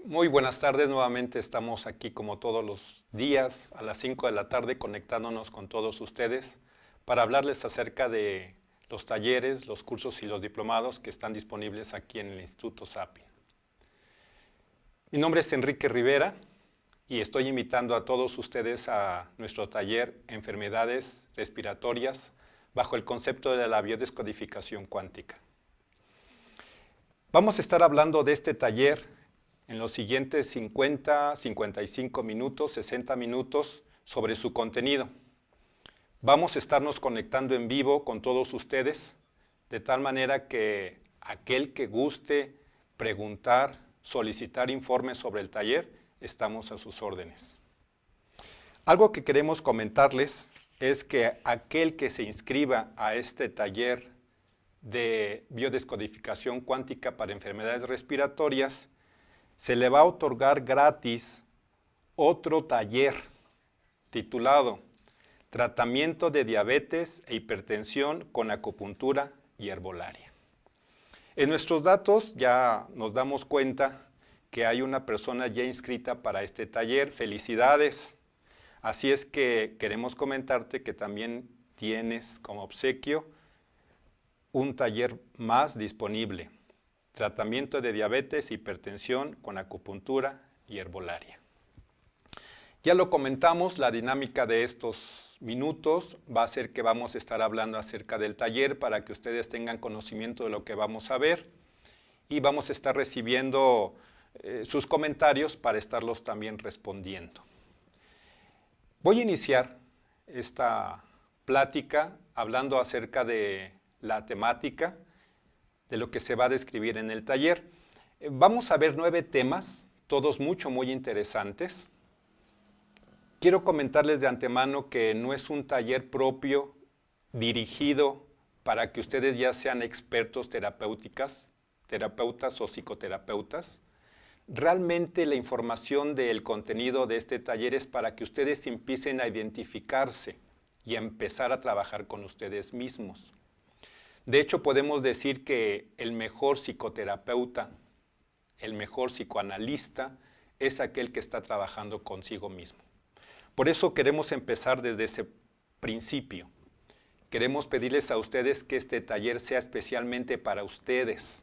Muy buenas tardes, nuevamente estamos aquí como todos los días a las 5 de la tarde conectándonos con todos ustedes para hablarles acerca de los talleres, los cursos y los diplomados que están disponibles aquí en el Instituto SAPI. Mi nombre es Enrique Rivera y estoy invitando a todos ustedes a nuestro taller Enfermedades Respiratorias bajo el concepto de la biodescodificación cuántica. Vamos a estar hablando de este taller en los siguientes 50, 55 minutos, 60 minutos sobre su contenido. Vamos a estarnos conectando en vivo con todos ustedes, de tal manera que aquel que guste preguntar, solicitar informes sobre el taller, estamos a sus órdenes. Algo que queremos comentarles es que aquel que se inscriba a este taller de biodescodificación cuántica para enfermedades respiratorias, se le va a otorgar gratis otro taller titulado Tratamiento de diabetes e hipertensión con acupuntura y herbolaria. En nuestros datos ya nos damos cuenta que hay una persona ya inscrita para este taller. ¡Felicidades! Así es que queremos comentarte que también tienes como obsequio un taller más disponible. Tratamiento de diabetes, hipertensión con acupuntura y herbolaria. Ya lo comentamos, la dinámica de estos minutos va a ser que vamos a estar hablando acerca del taller para que ustedes tengan conocimiento de lo que vamos a ver y vamos a estar recibiendo sus comentarios para estarlos también respondiendo. Voy a iniciar esta plática hablando acerca de la temática de lo que se va a describir en el taller. Vamos a ver 9 temas, todos muy interesantes. Quiero comentarles de antemano que no es un taller propio dirigido para que ustedes ya sean expertos terapeutas o psicoterapeutas. Realmente la información del contenido de este taller es para que ustedes empiecen a identificarse y a empezar a trabajar con ustedes mismos. De hecho, podemos decir que el mejor psicoterapeuta, el mejor psicoanalista, es aquel que está trabajando consigo mismo. Por eso queremos empezar desde ese principio. Queremos pedirles a ustedes que este taller sea especialmente para ustedes,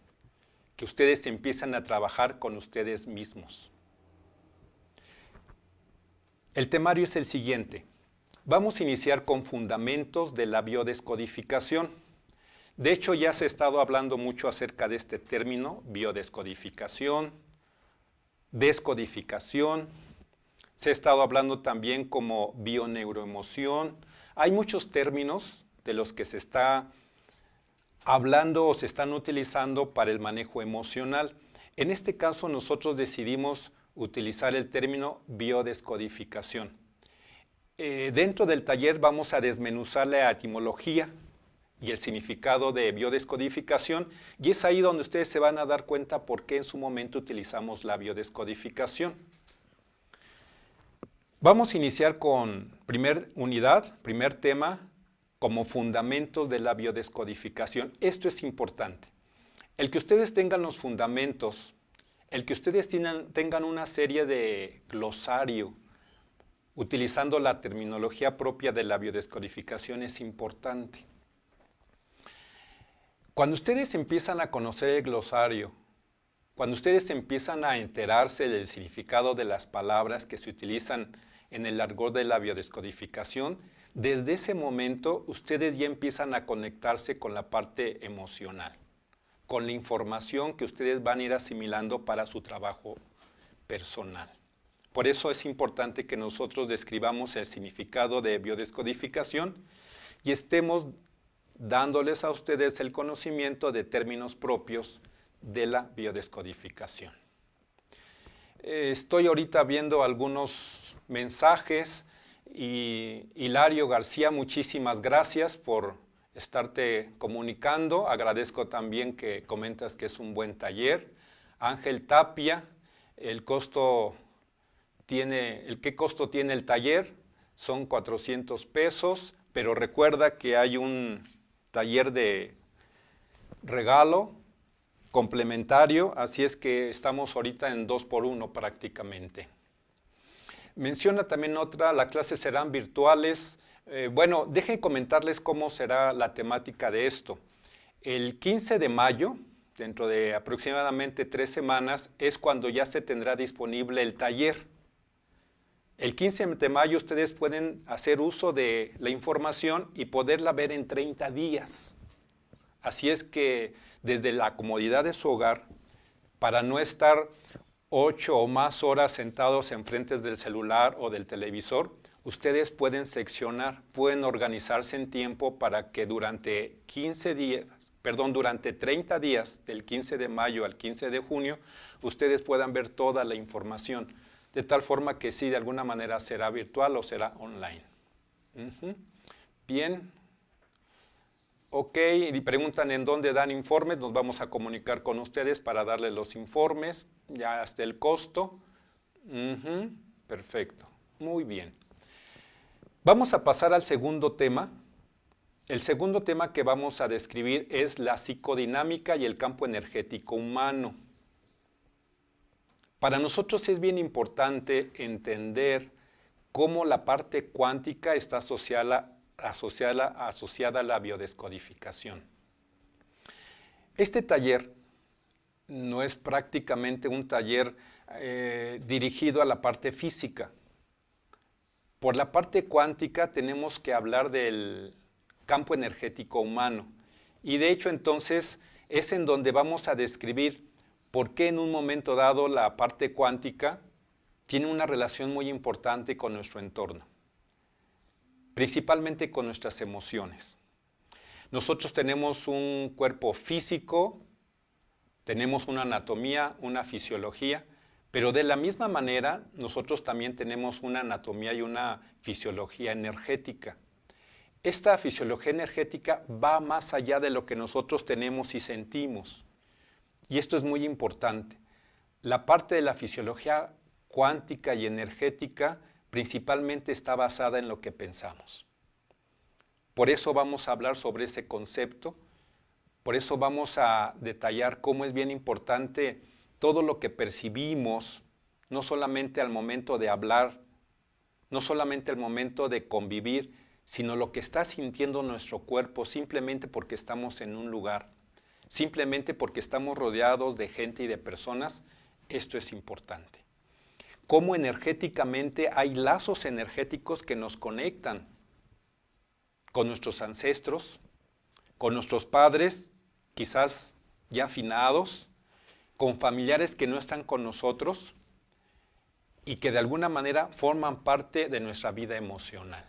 que ustedes empiecen a trabajar con ustedes mismos. El temario es el siguiente. Vamos a iniciar con fundamentos de la biodescodificación. De hecho, ya se ha estado hablando mucho acerca de este término, biodescodificación, descodificación. Se ha estado hablando también como bioneuroemoción. Hay muchos términos de los que se está hablando o se están utilizando para el manejo emocional. En este caso, nosotros decidimos utilizar el término biodescodificación. Dentro del taller vamos a desmenuzar la etimología y el significado de biodescodificación, y es ahí donde ustedes se van a dar cuenta por qué en su momento utilizamos la biodescodificación. Vamos a iniciar con primer unidad, primer tema, como fundamentos de la biodescodificación. Esto es importante. El que ustedes tengan los fundamentos, el que ustedes tengan una serie de glosario, utilizando la terminología propia de la biodescodificación es importante. Cuando ustedes empiezan a conocer el glosario, cuando ustedes empiezan a enterarse del significado de las palabras que se utilizan en el argot de la biodescodificación, desde ese momento ustedes ya empiezan a conectarse con la parte emocional, con la información que ustedes van a ir asimilando para su trabajo personal. Por eso es importante que nosotros describamos el significado de biodescodificación y estemos dándoles a ustedes el conocimiento de términos propios de la biodescodificación. Estoy ahorita viendo algunos mensajes y Hilario García, muchísimas gracias por estarte comunicando. Agradezco también que comentas que es un buen taller. Ángel Tapia, ¿qué costo tiene el taller? Son 400 pesos, pero recuerda que hay un taller de regalo complementario, así es que estamos ahorita en 2x1 prácticamente. Menciona también otra, las clases serán virtuales. Bueno, dejen comentarles cómo será la temática de esto. El 15 de mayo, dentro de aproximadamente 3 semanas, es cuando ya se tendrá disponible el taller. El 15 de mayo ustedes pueden hacer uso de la información y poderla ver en 30 días. Así es que desde la comodidad de su hogar, para no estar 8 o más horas sentados enfrente del celular o del televisor, ustedes pueden seccionar, pueden organizarse en tiempo para que durante 30 días, del 15 de mayo al 15 de junio, ustedes puedan ver toda la información, de tal forma que sí, de alguna manera será virtual o será online. Bien. Ok, y preguntan en dónde dan informes, nos vamos a comunicar con ustedes para darles los informes, ya hasta el costo. Perfecto, muy bien. Vamos a pasar al segundo tema. El segundo tema que vamos a describir es la psicodinámica y el campo energético humano. Para nosotros es bien importante entender cómo la parte cuántica está asociada a la biodescodificación. Este taller no es prácticamente un taller dirigido a la parte física. Por la parte cuántica tenemos que hablar del campo energético humano. Y de hecho entonces es en donde vamos a describir por qué en un momento dado la parte cuántica tiene una relación muy importante con nuestro entorno, principalmente con nuestras emociones. Nosotros tenemos un cuerpo físico, tenemos una anatomía, una fisiología, pero de la misma manera nosotros también tenemos una anatomía y una fisiología energética. Esta fisiología energética va más allá de lo que nosotros tenemos y sentimos. Y esto es muy importante. La parte de la fisiología cuántica y energética principalmente está basada en lo que pensamos. Por eso vamos a hablar sobre ese concepto, por eso vamos a detallar cómo es bien importante todo lo que percibimos, no solamente al momento de hablar, no solamente al momento de convivir, sino lo que está sintiendo nuestro cuerpo simplemente porque estamos en un lugar, simplemente porque estamos rodeados de gente y de personas. Esto es importante. Cómo energéticamente hay lazos energéticos que nos conectan con nuestros ancestros, con nuestros padres, quizás ya finados, con familiares que no están con nosotros y que de alguna manera forman parte de nuestra vida emocional.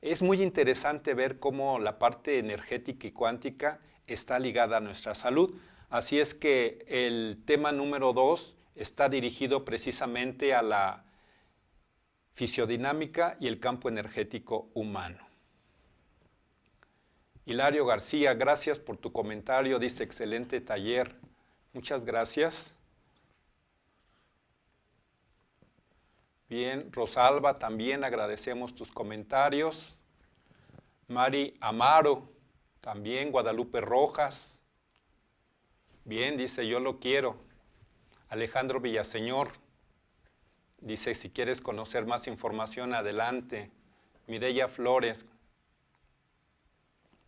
Es muy interesante ver cómo la parte energética y cuántica está ligada a nuestra salud. Así es que el tema número 2 está dirigido precisamente a la fisiodinámica y el campo energético humano. Hilario García, gracias por tu comentario, dice excelente taller. Muchas gracias. Bien, Rosalba, también agradecemos tus comentarios. Mari Amaro, también Guadalupe Rojas. Bien, dice yo lo quiero. Alejandro Villaseñor dice si quieres conocer más información adelante. Mireya Flores.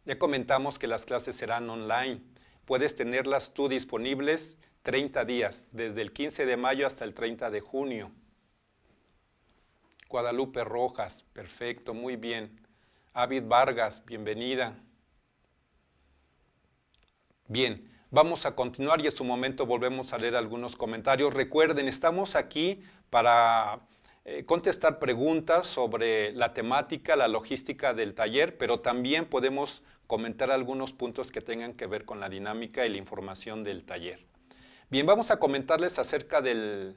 Ya comentamos que las clases serán online. Puedes tenerlas tú disponibles 30 días, desde el 15 de mayo hasta el 30 de junio. Guadalupe Rojas, perfecto, muy bien. Avid Vargas, bienvenida. Bien, vamos a continuar y en su momento volvemos a leer algunos comentarios. Recuerden, estamos aquí para contestar preguntas sobre la temática, la logística del taller, pero también podemos comentar algunos puntos que tengan que ver con la dinámica y la información del taller. Bien, vamos a comentarles acerca de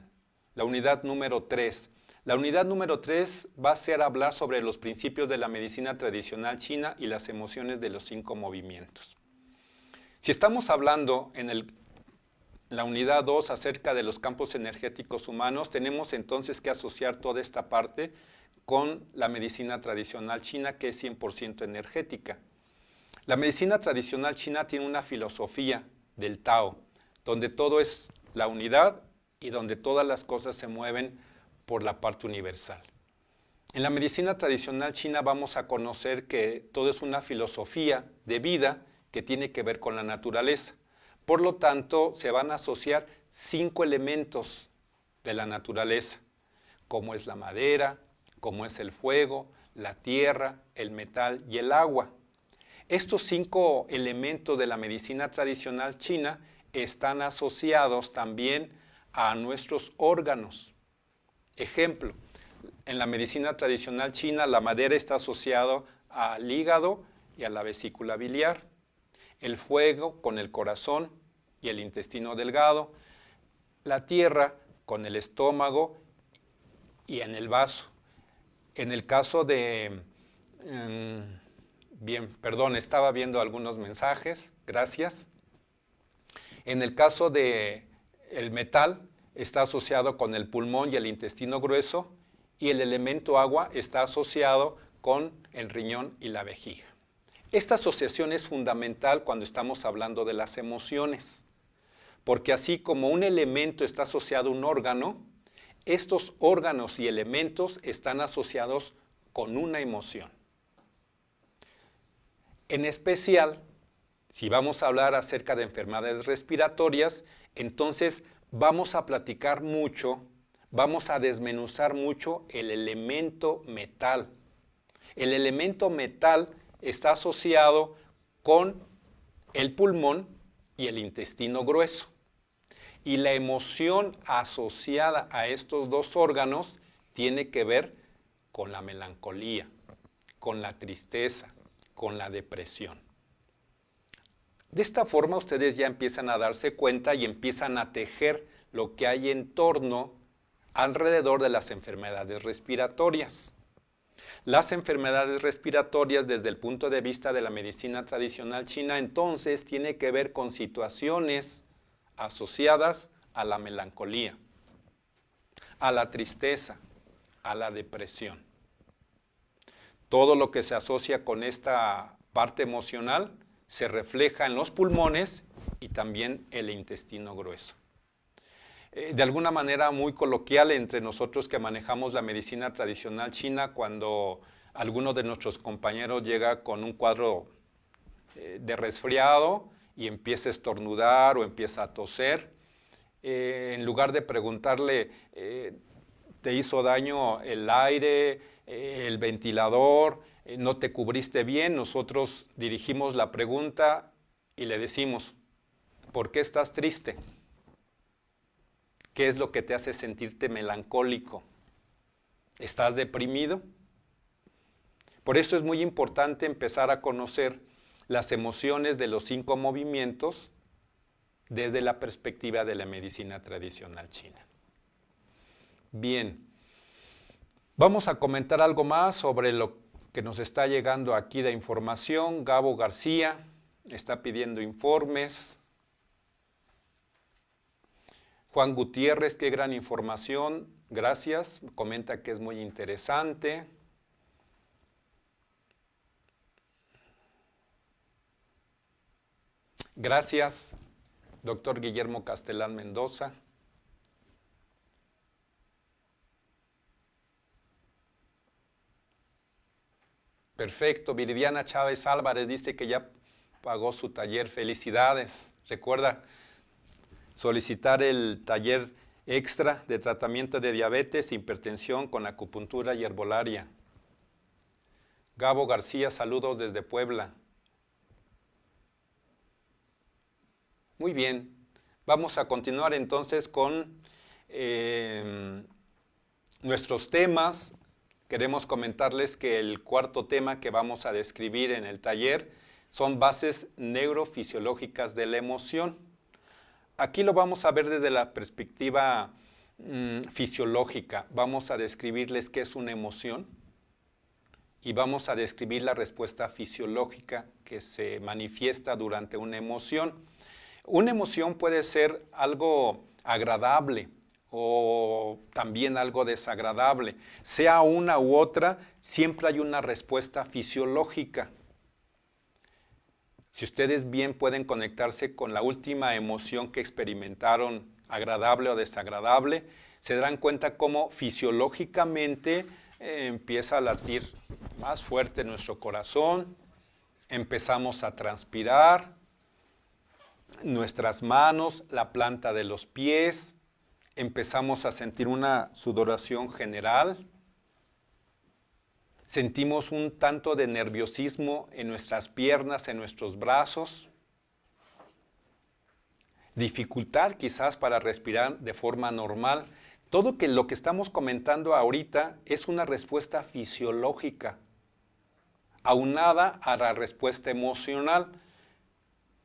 la unidad número 3. La unidad número 3 va a ser hablar sobre los principios de la medicina tradicional china y las emociones de los 5 movimientos. Si estamos hablando en la unidad 2 acerca de los campos energéticos humanos, tenemos entonces que asociar toda esta parte con la medicina tradicional china, que es 100% energética. La medicina tradicional china tiene una filosofía del Tao, donde todo es la unidad y donde todas las cosas se mueven por la parte universal. En la medicina tradicional china vamos a conocer que todo es una filosofía de vida que tiene que ver con la naturaleza. Por lo tanto, se van a asociar 5 elementos de la naturaleza, como es la madera, como es el fuego, la tierra, el metal y el agua. Estos 5 elementos de la medicina tradicional china están asociados también a nuestros órganos. Ejemplo, en la medicina tradicional china la madera está asociada al hígado y a la vesícula biliar, el fuego con el corazón y el intestino delgado, la tierra con el estómago y en el vaso. En el caso de... estaba viendo algunos mensajes, gracias. En el caso de el metal, está asociado con el pulmón y el intestino grueso, y el elemento agua está asociado con el riñón y la vejiga. Esta asociación es fundamental cuando estamos hablando de las emociones, porque así como un elemento está asociado a un órgano, estos órganos y elementos están asociados con una emoción. En especial, si vamos a hablar acerca de enfermedades respiratorias, entonces vamos a platicar mucho, vamos a desmenuzar mucho el elemento metal. El elemento metal está asociado con el pulmón y el intestino grueso. Y la emoción asociada a estos dos órganos tiene que ver con la melancolía, con la tristeza, con la depresión. De esta forma ustedes ya empiezan a darse cuenta y empiezan a tejer lo que hay en torno alrededor de las enfermedades respiratorias. Las enfermedades respiratorias desde el punto de vista de la medicina tradicional china entonces tiene que ver con situaciones asociadas a la melancolía, a la tristeza, a la depresión. Todo lo que se asocia con esta parte emocional se refleja en los pulmones y también el intestino grueso. De alguna manera muy coloquial entre nosotros que manejamos la medicina tradicional china, cuando alguno de nuestros compañeros llega con un cuadro de resfriado y empieza a estornudar o empieza a toser, en lugar de preguntarle, ¿te hizo daño el aire, el ventilador, no te cubriste bien? Nosotros dirigimos la pregunta y le decimos, ¿por qué estás triste? ¿Qué es lo que te hace sentirte melancólico? ¿Estás deprimido? Por eso es muy importante empezar a conocer las emociones de los 5 movimientos desde la perspectiva de la medicina tradicional china. Bien, vamos a comentar algo más sobre lo que nos está llegando aquí de información. Gabo García está pidiendo informes. Juan Gutiérrez, qué gran información, gracias, comenta que es muy interesante. Gracias, doctor Guillermo Castelán Mendoza. Perfecto, Viridiana Chávez Álvarez dice que ya pagó su taller, felicidades. Recuerda solicitar el taller extra de tratamiento de diabetes, hipertensión con acupuntura y herbolaria. Gabo García, saludos desde Puebla. Muy bien, vamos a continuar entonces con nuestros temas. Queremos comentarles que el cuarto tema que vamos a describir en el taller son bases neurofisiológicas de la emoción. Aquí lo vamos a ver desde la perspectiva fisiológica. Vamos a describirles qué es una emoción y vamos a describir la respuesta fisiológica que se manifiesta durante una emoción. Una emoción puede ser algo agradable o también algo desagradable. Sea una u otra, siempre hay una respuesta fisiológica. Si ustedes bien pueden conectarse con la última emoción que experimentaron, agradable o desagradable, se darán cuenta cómo fisiológicamente empieza a latir más fuerte nuestro corazón, empezamos a transpirar, nuestras manos, la planta de los pies, empezamos a sentir una sudoración general, sentimos un tanto de nerviosismo en nuestras piernas, en nuestros brazos, dificultad quizás para respirar de forma normal. Todo lo que estamos comentando ahorita es una respuesta fisiológica, aunada a la respuesta emocional,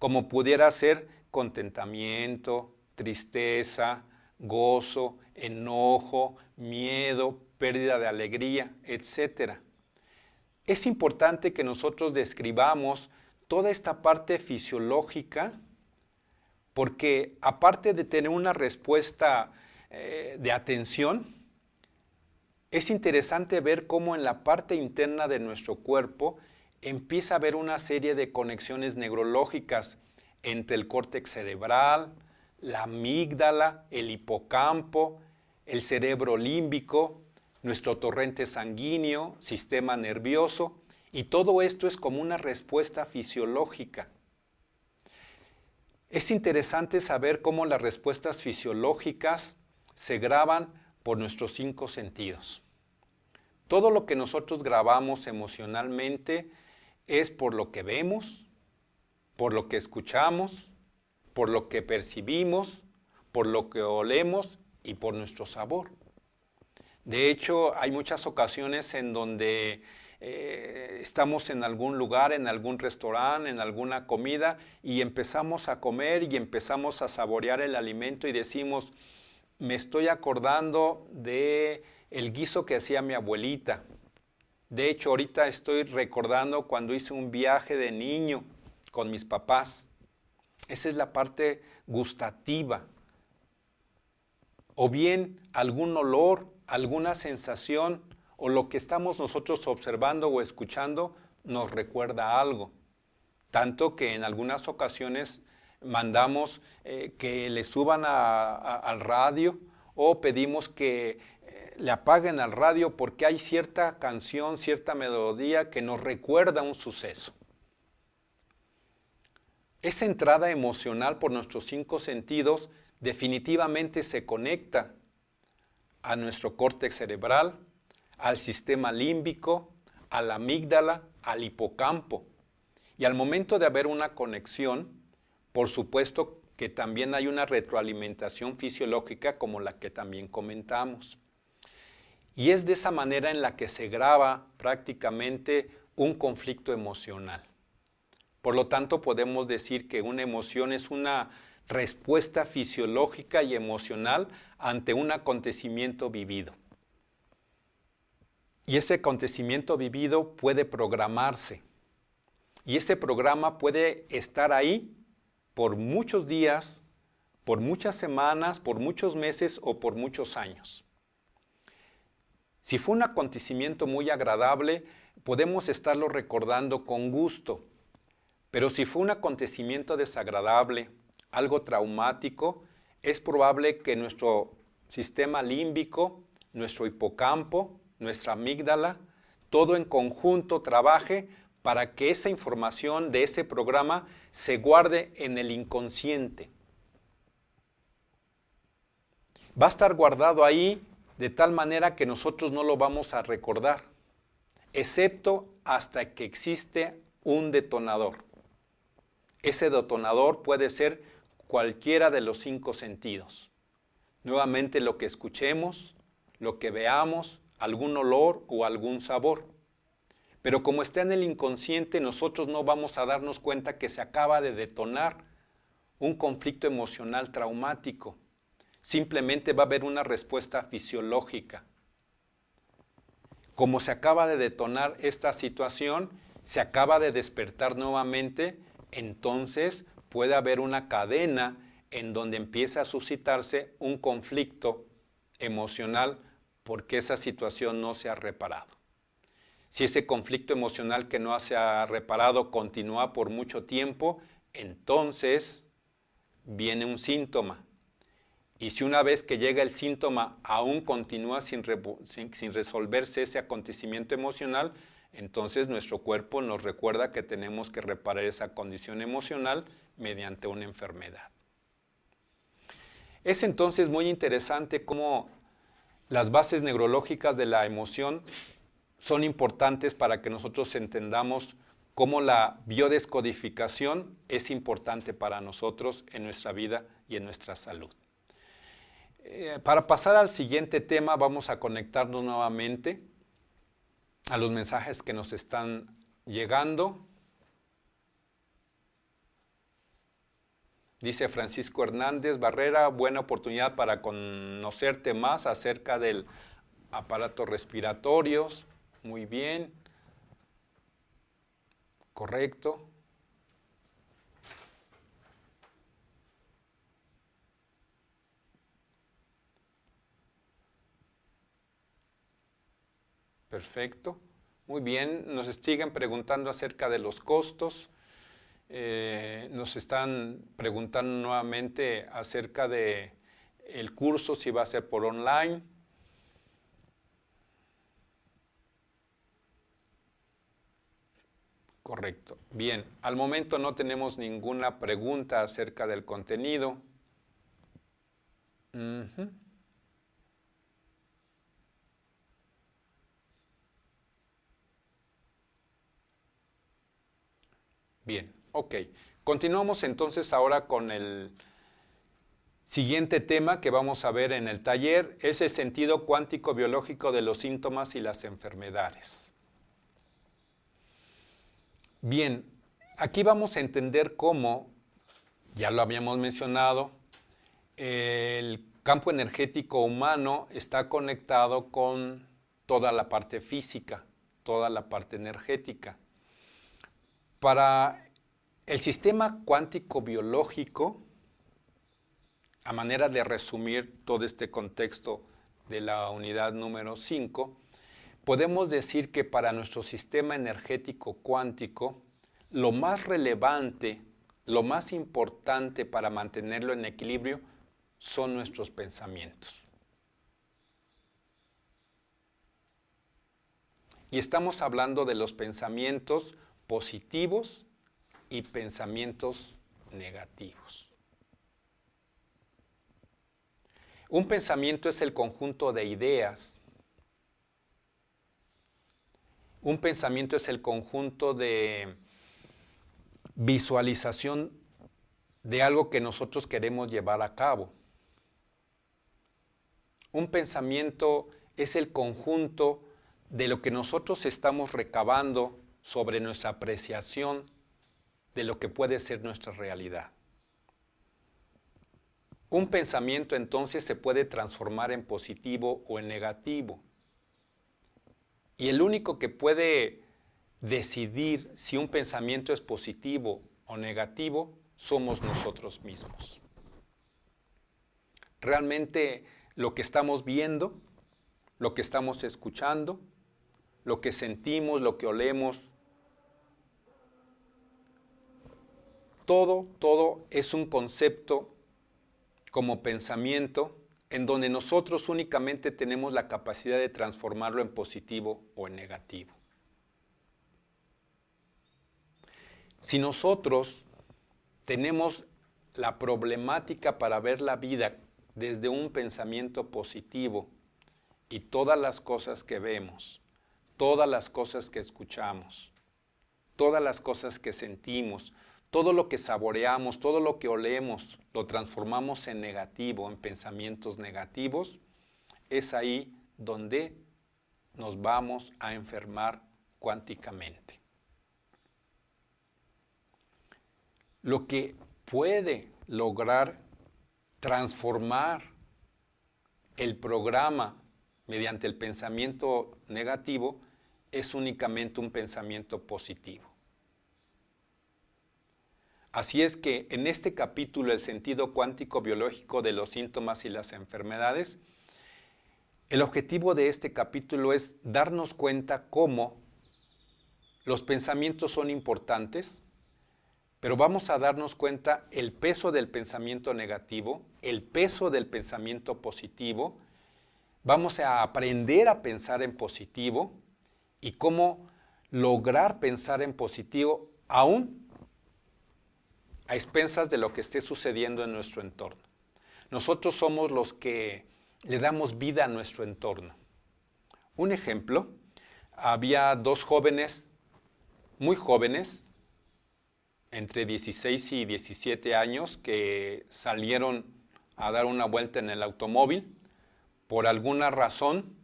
como pudiera ser contentamiento, tristeza, gozo, enojo, miedo, pérdida de alegría, etc. Es importante que nosotros describamos toda esta parte fisiológica, porque aparte de tener una respuesta de atención, es interesante ver cómo en la parte interna de nuestro cuerpo empieza a haber una serie de conexiones neurológicas entre el córtex cerebral, la amígdala, el hipocampo, el cerebro límbico, nuestro torrente sanguíneo, sistema nervioso, y todo esto es como una respuesta fisiológica. Es interesante saber cómo las respuestas fisiológicas se graban por nuestros 5 sentidos. Todo lo que nosotros grabamos emocionalmente es por lo que vemos, por lo que escuchamos, por lo que percibimos, por lo que olemos y por nuestro sabor. De hecho, hay muchas ocasiones en donde estamos en algún lugar, en algún restaurante, en alguna comida, y empezamos a comer y empezamos a saborear el alimento y decimos, me estoy acordando de el guiso que hacía mi abuelita. De hecho, ahorita estoy recordando cuando hice un viaje de niño con mis papás. Esa es la parte gustativa. O bien algún olor, alguna sensación, o lo que estamos nosotros observando o escuchando nos recuerda algo. Tanto que en algunas ocasiones mandamos que le suban al radio o pedimos que le apaguen al radio porque hay cierta canción, cierta melodía que nos recuerda un suceso. Esa entrada emocional por nuestros 5 sentidos definitivamente se conecta a nuestro córtex cerebral, al sistema límbico, a la amígdala, al hipocampo. Y al momento de haber una conexión, por supuesto que también hay una retroalimentación fisiológica como la que también comentamos. Y es de esa manera en la que se graba prácticamente un conflicto emocional. Por lo tanto, podemos decir que una emoción es una respuesta fisiológica y emocional ante un acontecimiento vivido. Y ese acontecimiento vivido puede programarse. Y ese programa puede estar ahí por muchos días, por muchas semanas, por muchos meses o por muchos años. Si fue un acontecimiento muy agradable, podemos estarlo recordando con gusto. Pero si fue un acontecimiento desagradable, algo traumático, es probable que nuestro sistema límbico, nuestro hipocampo, nuestra amígdala, todo en conjunto trabaje para que esa información de ese programa se guarde en el inconsciente. Va a estar guardado ahí de tal manera que nosotros no lo vamos a recordar, excepto hasta que existe un detonador. Ese detonador puede ser cualquiera de los 5 sentidos. Nuevamente lo que escuchemos, lo que veamos, algún olor o algún sabor. Pero como está en el inconsciente, nosotros no vamos a darnos cuenta que se acaba de detonar un conflicto emocional traumático. Simplemente va a haber una respuesta fisiológica. Como se acaba de detonar esta situación, se acaba de despertar nuevamente, entonces puede haber una cadena en donde empieza a suscitarse un conflicto emocional porque esa situación no se ha reparado. Si ese conflicto emocional que no se ha reparado continúa por mucho tiempo, entonces viene un síntoma. Y si una vez que llega el síntoma aún continúa sin resolverse ese acontecimiento emocional, entonces nuestro cuerpo nos recuerda que tenemos que reparar esa condición emocional mediante una enfermedad. Es entonces muy interesante cómo las bases neurológicas de la emoción son importantes para que nosotros entendamos cómo la biodescodificación es importante para nosotros en nuestra vida y en nuestra salud. Para pasar al siguiente tema, vamos a conectarnos nuevamente a los mensajes que nos están llegando. Dice Francisco Hernández Barrera, buena oportunidad para conocerte más acerca del aparato respiratorio. Muy bien. Correcto. Perfecto. Muy bien. Nos siguen preguntando acerca de los costos. Nos están preguntando nuevamente acerca de el curso, si va a ser por online. Correcto. Bien, al momento no tenemos ninguna pregunta acerca del contenido. Bien, ok. Continuamos entonces ahora con el siguiente tema que vamos a ver en el taller, es el sentido cuántico biológico de los síntomas y las enfermedades. Bien, aquí vamos a entender cómo, ya lo habíamos mencionado, el campo energético humano está conectado con toda la parte física, toda la parte energética. Para el sistema cuántico biológico, a manera de resumir todo este contexto de la unidad número 5, podemos decir que para nuestro sistema energético cuántico, lo más relevante, lo más importante para mantenerlo en equilibrio son nuestros pensamientos. Y estamos hablando de los pensamientos positivos y pensamientos negativos. Un pensamiento es el conjunto de ideas. Un pensamiento es el conjunto de visualización de algo que nosotros queremos llevar a cabo. Un pensamiento es el conjunto de lo que nosotros estamos recabando sobre nuestra apreciación de lo que puede ser nuestra realidad. Un pensamiento entonces se puede transformar en positivo o en negativo. Y el único que puede decidir si un pensamiento es positivo o negativo somos nosotros mismos. Realmente lo que estamos viendo, lo que estamos escuchando, lo que sentimos, lo que olemos, todo es un concepto como pensamiento en donde nosotros únicamente tenemos la capacidad de transformarlo en positivo o en negativo. Si nosotros tenemos la problemática para ver la vida desde un pensamiento positivo y todas las cosas que vemos, todas las cosas que escuchamos, todas las cosas que sentimos, todo lo que saboreamos, todo lo que olemos, lo transformamos en negativo, en pensamientos negativos, es ahí donde nos vamos a enfermar cuánticamente. Lo que puede lograr transformar el programa mediante el pensamiento negativo es únicamente un pensamiento positivo. Así es que en este capítulo, el sentido cuántico biológico de los síntomas y las enfermedades, el objetivo de este capítulo es darnos cuenta cómo Los pensamientos son importantes, pero vamos a darnos cuenta el peso del pensamiento negativo, el peso del pensamiento positivo. Vamos a aprender a pensar en positivo y cómo lograr pensar en positivo aún a expensas de lo que esté sucediendo en nuestro entorno. Nosotros somos los que le damos vida a nuestro entorno. Un ejemplo, había dos jóvenes, muy jóvenes, entre 16 y 17 años, que salieron a dar una vuelta en el automóvil. Por alguna razón,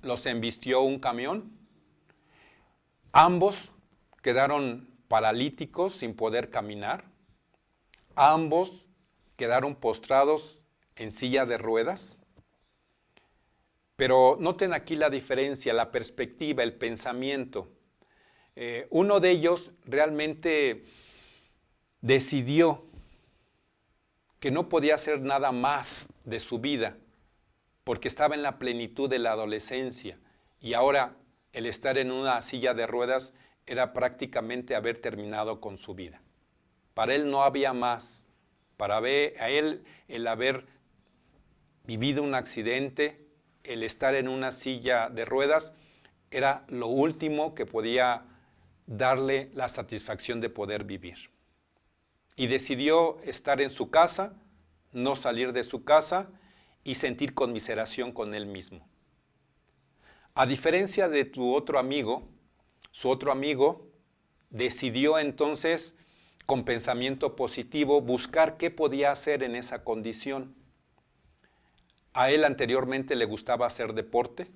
los embistió un camión. Ambos quedaron paralíticos sin poder caminar. Ambos quedaron postrados en silla de ruedas. Pero noten aquí la diferencia, la perspectiva, el pensamiento. Uno de ellos realmente decidió que no podía hacer nada más de su vida porque estaba en la plenitud de la adolescencia y ahora el estar en una silla de ruedas era prácticamente haber terminado con su vida. Para él no había más. Para él el haber vivido un accidente, el estar en una silla de ruedas, era lo último que podía darle la satisfacción de poder vivir. Y decidió estar en su casa, no salir de su casa y sentir conmiseración con él mismo. A diferencia de tu otro amigo, su otro amigo decidió entonces, con pensamiento positivo, buscar qué podía hacer en esa condición. A él anteriormente le gustaba hacer deporte.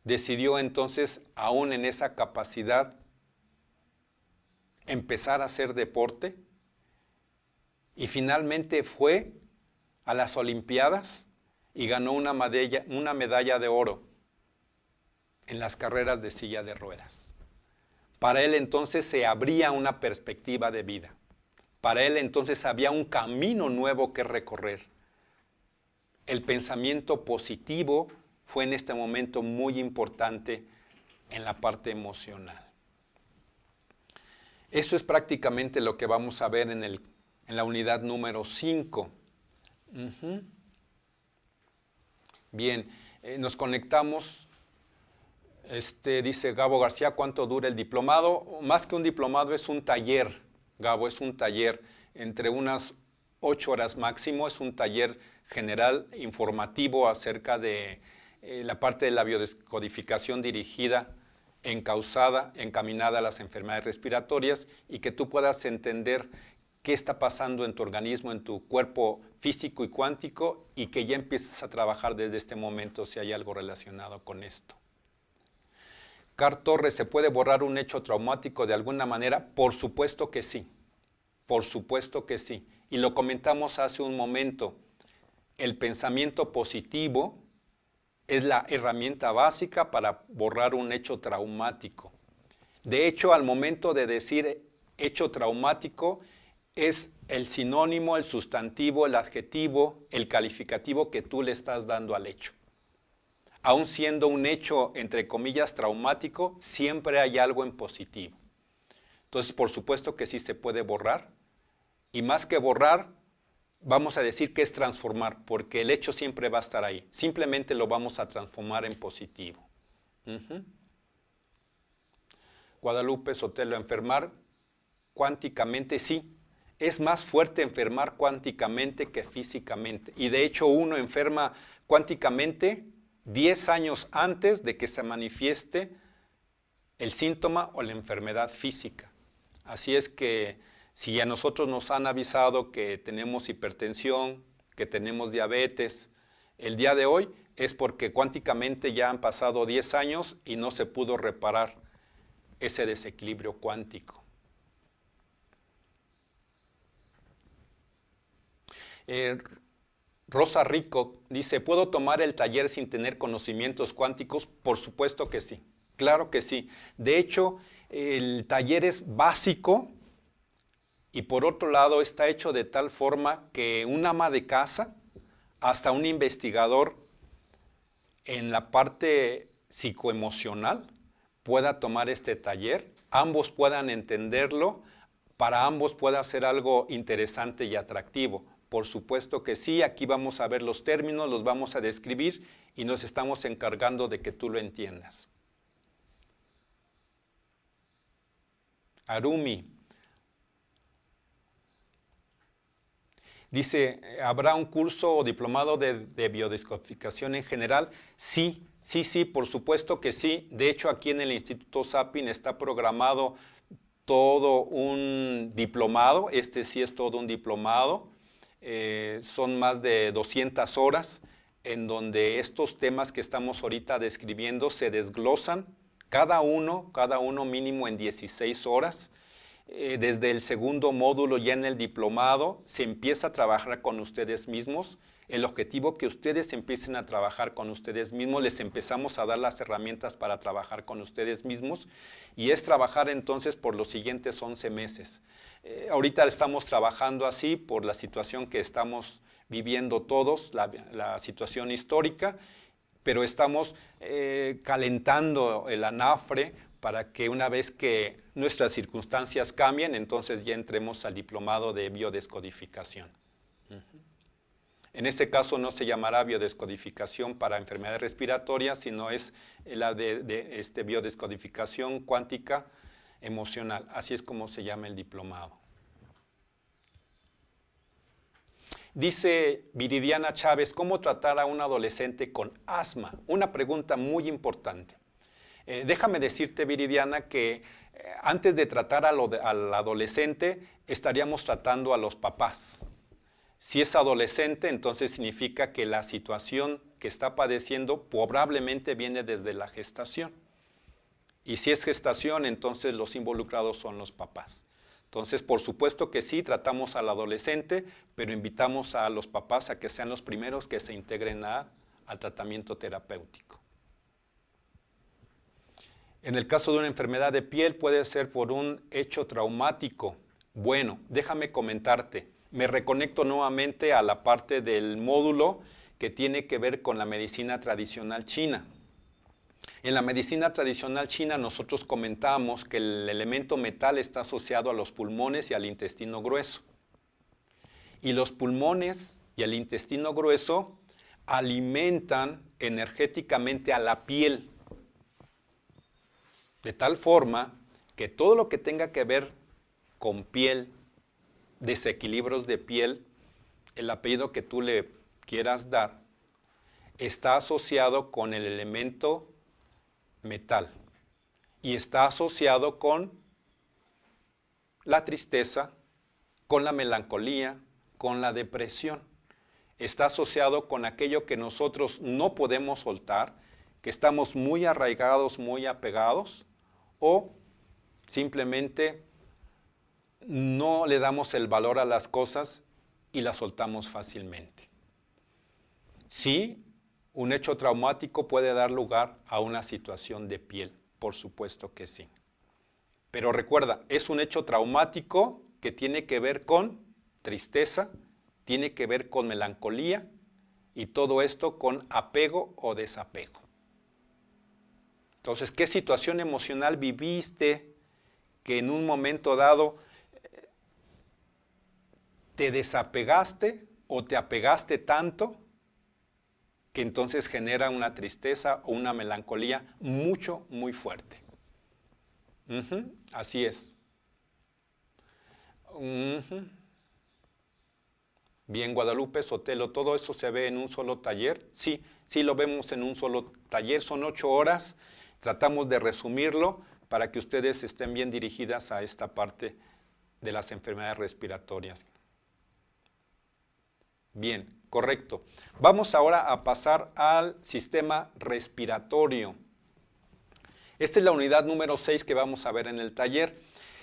Decidió entonces, aún en esa capacidad, empezar a hacer deporte. Y finalmente fue a las Olimpiadas y ganó una medalla de oro en las carreras de silla de ruedas. Para él entonces se abría una perspectiva de vida. Para él entonces había un camino nuevo que recorrer. El pensamiento positivo fue en este momento muy importante en la parte emocional. Eso es prácticamente lo que vamos a ver en la unidad número 5. Bien, nos conectamos. Dice Gabo García, ¿cuánto dura el diplomado? Más que un diplomado es un taller, Gabo, es un taller entre unas 8 horas máximo, es un taller general informativo acerca de la parte de la biodescodificación dirigida, encaminada a las enfermedades respiratorias y que tú puedas entender qué está pasando en tu organismo, en tu cuerpo físico y cuántico y que ya empieces a trabajar desde este momento si hay algo relacionado con esto. Car Torres, ¿se puede borrar un hecho traumático de alguna manera? Por supuesto que sí, por supuesto que sí. Y lo comentamos hace un momento, el pensamiento positivo es la herramienta básica para borrar un hecho traumático. De hecho, al momento de decir hecho traumático, es el sinónimo, el sustantivo, el adjetivo, el calificativo que tú le estás dando al hecho. Aun siendo un hecho, entre comillas, traumático, siempre hay algo en positivo. Entonces, por supuesto que sí se puede borrar. Y más que borrar, vamos a decir que es transformar, porque el hecho siempre va a estar ahí. Simplemente lo vamos a transformar en positivo. Guadalupe Sotelo, enfermar cuánticamente, sí. Es más fuerte enfermar cuánticamente que físicamente. Y de hecho uno enferma cuánticamente 10 años antes de que se manifieste el síntoma o la enfermedad física. Así es que si a nosotros nos han avisado que tenemos hipertensión, que tenemos diabetes, el día de hoy es porque cuánticamente ya han pasado 10 años y no se pudo reparar ese desequilibrio cuántico. Rosa Rico dice, ¿puedo tomar el taller sin tener conocimientos cuánticos? Por supuesto que sí, claro que sí. De hecho, el taller es básico y por otro lado está hecho de tal forma que un ama de casa, hasta un investigador en la parte psicoemocional, pueda tomar este taller, ambos puedan entenderlo, para ambos pueda ser algo interesante y atractivo. Por supuesto que sí, aquí vamos a ver los términos, los vamos a describir y nos estamos encargando de que tú lo entiendas. Arumi dice, ¿habrá un curso o diplomado de biodescodificación en general? Sí, por supuesto que sí. De hecho, aquí en el Instituto Sapin está programado todo un diplomado. Este sí es todo un diplomado. Son más de 200 horas en donde estos temas que estamos ahorita describiendo se desglosan, cada uno mínimo en 16 horas. Desde el segundo módulo ya en el diplomado se empieza a trabajar con ustedes mismos. El objetivo que ustedes empiecen a trabajar con ustedes mismos, les empezamos a dar las herramientas para trabajar con ustedes mismos y es trabajar entonces por los siguientes 11 meses. Ahorita estamos trabajando así por la situación que estamos viviendo todos, la situación histórica, pero estamos calentando el anafre para que una vez que nuestras circunstancias cambien, entonces ya entremos al diplomado de biodescodificación. En este caso no se llamará biodescodificación para enfermedades respiratorias, sino es la de biodescodificación cuántica emocional. Así es como se llama el diplomado. Dice Viridiana Chávez, ¿cómo tratar a un adolescente con asma? Una pregunta muy importante. Déjame decirte, Viridiana, que antes de tratar al adolescente, estaríamos tratando a los papás. Si es adolescente, entonces significa que la situación que está padeciendo probablemente viene desde la gestación. Y si es gestación, entonces los involucrados son los papás. Entonces, por supuesto que sí, tratamos al adolescente, pero invitamos a los papás a que sean los primeros que se integren al tratamiento terapéutico. En el caso de una enfermedad de piel puede ser por un hecho traumático. Bueno, déjame comentarte. Me reconecto nuevamente a la parte del módulo que tiene que ver con la medicina tradicional china. En la medicina tradicional china nosotros comentamos que el elemento metal está asociado a los pulmones y al intestino grueso. Y los pulmones y el intestino grueso alimentan energéticamente a la piel. De tal forma que todo lo que tenga que ver con piel, desequilibrios de piel, el apellido que tú le quieras dar, está asociado con el elemento metal y está asociado con la tristeza, con la melancolía, con la depresión. Está asociado con aquello que nosotros no podemos soltar, que estamos muy arraigados, muy apegados, o simplemente no le damos el valor a las cosas y las soltamos fácilmente. Sí, un hecho traumático puede dar lugar a una situación de piel, por supuesto que sí. Pero recuerda, es un hecho traumático que tiene que ver con tristeza, tiene que ver con melancolía y todo esto con apego o desapego. Entonces, ¿qué situación emocional viviste que en un momento dado te desapegaste o te apegaste tanto que entonces genera una tristeza o una melancolía muy fuerte? Así es. Bien, Guadalupe, Sotelo, ¿todo eso se ve en un solo taller? Sí, lo vemos en un solo taller, son 8 horas. Tratamos de resumirlo para que ustedes estén bien dirigidas a esta parte de las enfermedades respiratorias. Bien, correcto. Vamos ahora a pasar al sistema respiratorio. Esta es la unidad número 6 que vamos a ver en el taller.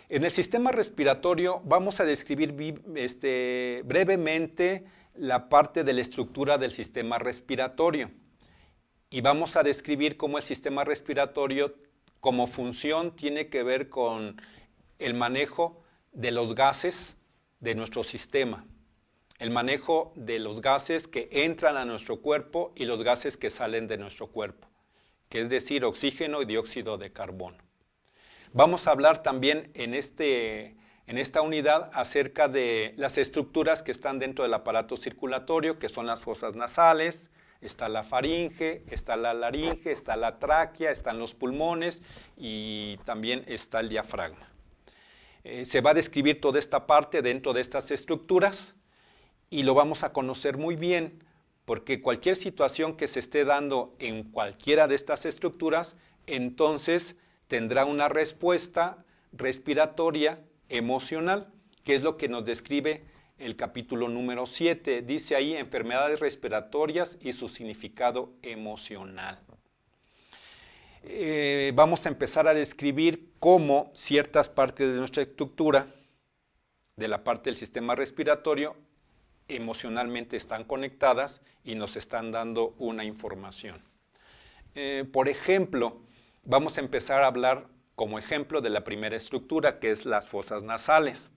En el sistema respiratorio vamos a describir brevemente la parte de la estructura del sistema respiratorio. Y vamos a describir cómo el sistema respiratorio, como función, tiene que ver con el manejo de los gases de nuestro sistema. El manejo de los gases que entran a nuestro cuerpo y los gases que salen de nuestro cuerpo. que es decir, oxígeno y dióxido de carbono. Vamos a hablar también en esta unidad acerca de las estructuras que están dentro del aparato circulatorio, que son las fosas nasales, está la faringe, está la laringe, está la tráquea, están los pulmones y también está el diafragma. Se va a describir toda esta parte dentro de estas estructuras y lo vamos a conocer muy bien porque cualquier situación que se esté dando en cualquiera de estas estructuras, entonces tendrá una respuesta respiratoria emocional, que es lo que nos describe el capítulo número 7. Dice ahí enfermedades respiratorias y su significado emocional. Vamos a empezar a describir cómo ciertas partes de nuestra estructura, de la parte del sistema respiratorio, emocionalmente están conectadas y nos están dando una información. Por ejemplo, vamos a empezar a hablar como ejemplo de la primera estructura, que es las fosas nasales.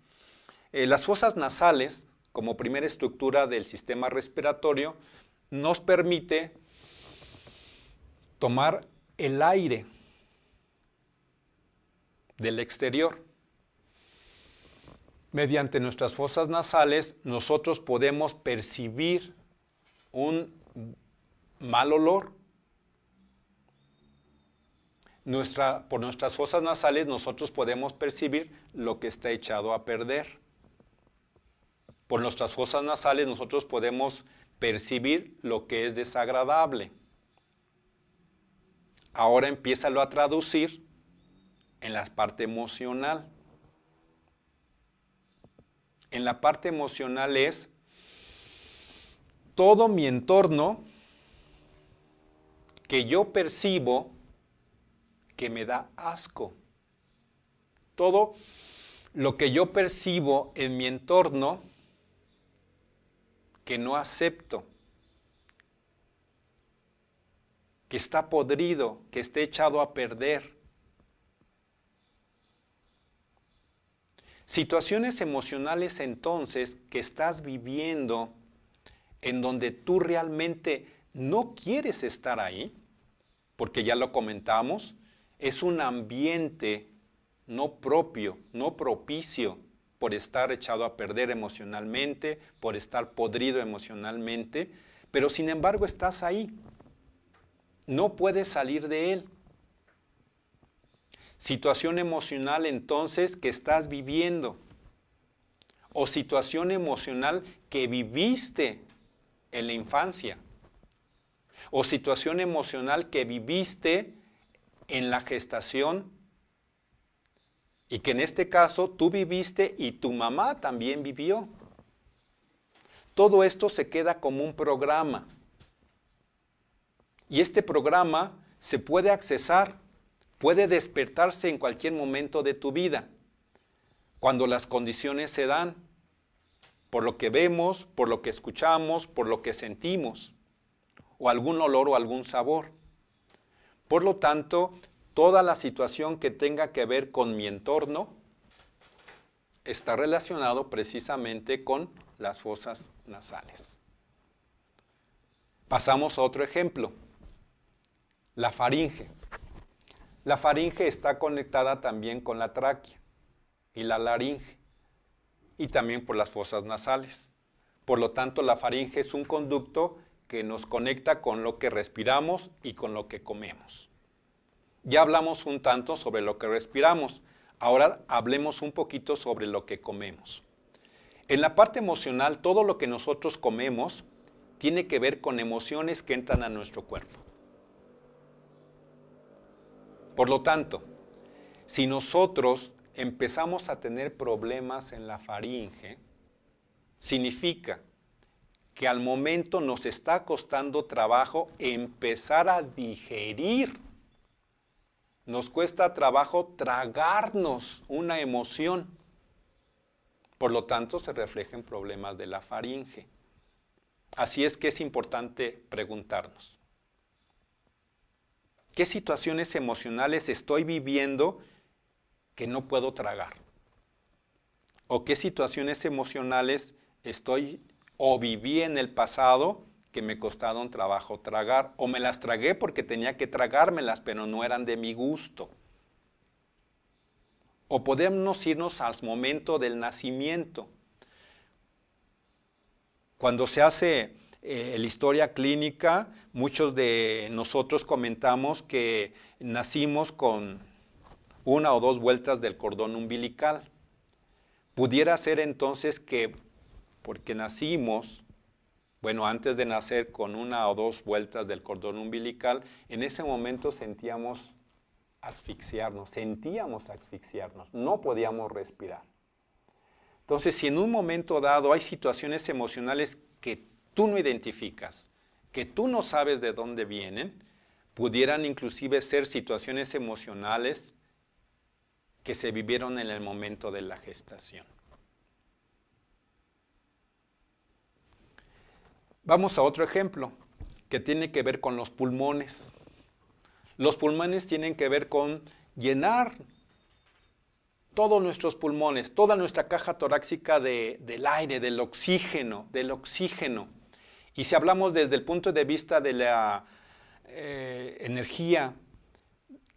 Las fosas nasales, como primera estructura del sistema respiratorio, nos permite tomar el aire del exterior. Mediante nuestras fosas nasales, nosotros podemos percibir un mal olor. Por nuestras fosas nasales, nosotros podemos percibir lo que está echado a perder. Por nuestras fosas nasales, nosotros podemos percibir lo que es desagradable. Ahora empiézalo a traducir en la parte emocional. En la parte emocional es todo mi entorno que yo percibo que me da asco. Todo lo que yo percibo en mi entorno que no acepto, que está podrido, que esté echado a perder. Situaciones emocionales entonces que estás viviendo en donde tú realmente no quieres estar ahí, porque ya lo comentamos, es un ambiente no propio, no propicio por estar echado a perder emocionalmente, por estar podrido emocionalmente, pero sin embargo estás ahí. No puedes salir de él. Situación emocional entonces que estás viviendo o situación emocional que viviste en la infancia o situación emocional que viviste en la gestación y que en este caso tú viviste y tu mamá también vivió. Todo esto se queda como un programa y este programa se puede accesar, puede despertarse en cualquier momento de tu vida, cuando las condiciones se dan, por lo que vemos, por lo que escuchamos, por lo que sentimos, o algún olor o algún sabor. Por lo tanto, toda la situación que tenga que ver con mi entorno está relacionado precisamente con las fosas nasales. Pasamos a otro ejemplo, la faringe. La faringe está conectada también con la tráquea y la laringe y también por las fosas nasales. Por lo tanto, la faringe es un conducto que nos conecta con lo que respiramos y con lo que comemos. Ya hablamos un tanto sobre lo que respiramos, ahora hablemos un poquito sobre lo que comemos. En la parte emocional, todo lo que nosotros comemos tiene que ver con emociones que entran a nuestro cuerpo. Por lo tanto, si nosotros empezamos a tener problemas en la faringe, significa que al momento nos está costando trabajo empezar a digerir. Nos cuesta trabajo tragarnos una emoción. Por lo tanto, se reflejan problemas de la faringe. Así es que es importante preguntarnos, ¿qué situaciones emocionales estoy viviendo que no puedo tragar? ¿O qué situaciones emocionales estoy o viví en el pasado que me costaron trabajo tragar, o me las tragué porque tenía que tragármelas, pero no eran de mi gusto. O podemos irnos al momento del nacimiento. Cuando se hace la historia clínica, muchos de nosotros comentamos que nacimos con 1 o 2 vueltas del cordón umbilical. Pudiera ser entonces que, porque nacimos, bueno, antes de nacer con 1 o 2 vueltas del cordón umbilical, en ese momento sentíamos asfixiarnos, no podíamos respirar. Entonces, si en un momento dado hay situaciones emocionales que tú no identificas, que tú no sabes de dónde vienen, pudieran inclusive ser situaciones emocionales que se vivieron en el momento de la gestación. Vamos a otro ejemplo que tiene que ver con los pulmones. Los pulmones tienen que ver con llenar todos nuestros pulmones, toda nuestra caja torácica del aire, del oxígeno. Y si hablamos desde el punto de vista de la energía,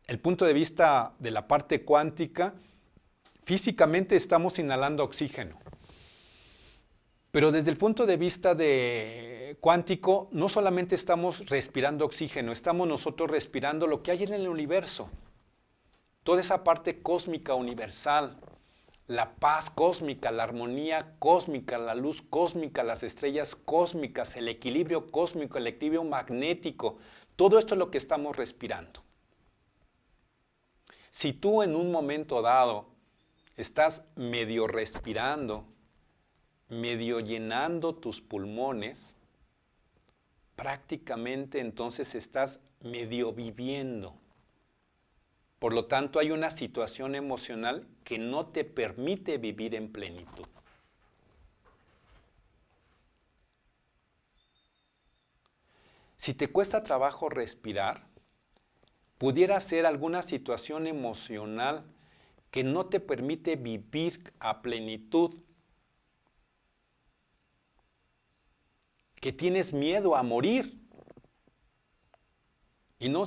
el punto de vista de la parte cuántica, físicamente estamos inhalando oxígeno. Pero desde el punto de vista cuántico, no solamente estamos respirando oxígeno, estamos nosotros respirando lo que hay en el universo. Toda esa parte cósmica universal, la paz cósmica, la armonía cósmica, la luz cósmica, las estrellas cósmicas, el equilibrio cósmico, el equilibrio magnético, todo esto es lo que estamos respirando. Si tú en un momento dado estás medio respirando, medio llenando tus pulmones, prácticamente entonces estás medio viviendo. Por lo tanto, hay una situación emocional que no te permite vivir en plenitud. Si te cuesta trabajo respirar, pudiera ser alguna situación emocional que no te permite vivir a plenitud, que tienes miedo a morir. Y no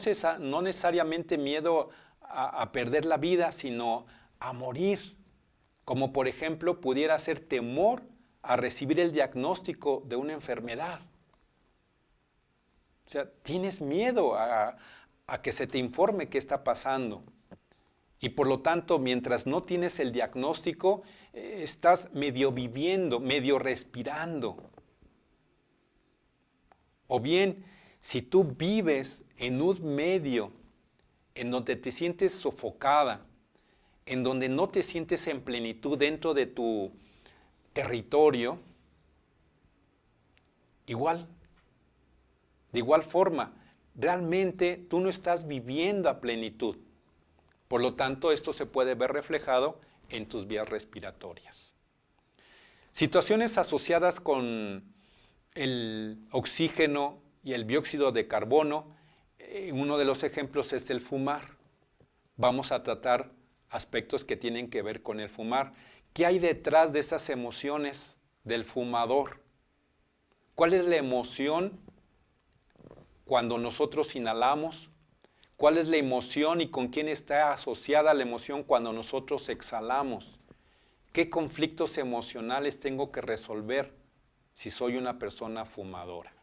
necesariamente miedo a perder la vida, sino a morir. Como por ejemplo pudiera ser temor a recibir el diagnóstico de una enfermedad. O sea, tienes miedo a que se te informe qué está pasando. Y por lo tanto, mientras no tienes el diagnóstico, estás medio viviendo, medio respirando. O bien, si tú vives en un medio en donde te sientes sofocada, en donde no te sientes en plenitud dentro de tu territorio, de igual forma, realmente tú no estás viviendo a plenitud. Por lo tanto, esto se puede ver reflejado en tus vías respiratorias. Situaciones asociadas con el oxígeno y el dióxido de carbono, uno de los ejemplos es el fumar. Vamos a tratar aspectos que tienen que ver con el fumar. ¿Qué hay detrás de esas emociones del fumador? ¿Cuál es la emoción cuando nosotros inhalamos? ¿Cuál es la emoción y con quién está asociada la emoción cuando nosotros exhalamos? ¿Qué conflictos emocionales tengo que resolver si soy una persona fumadora?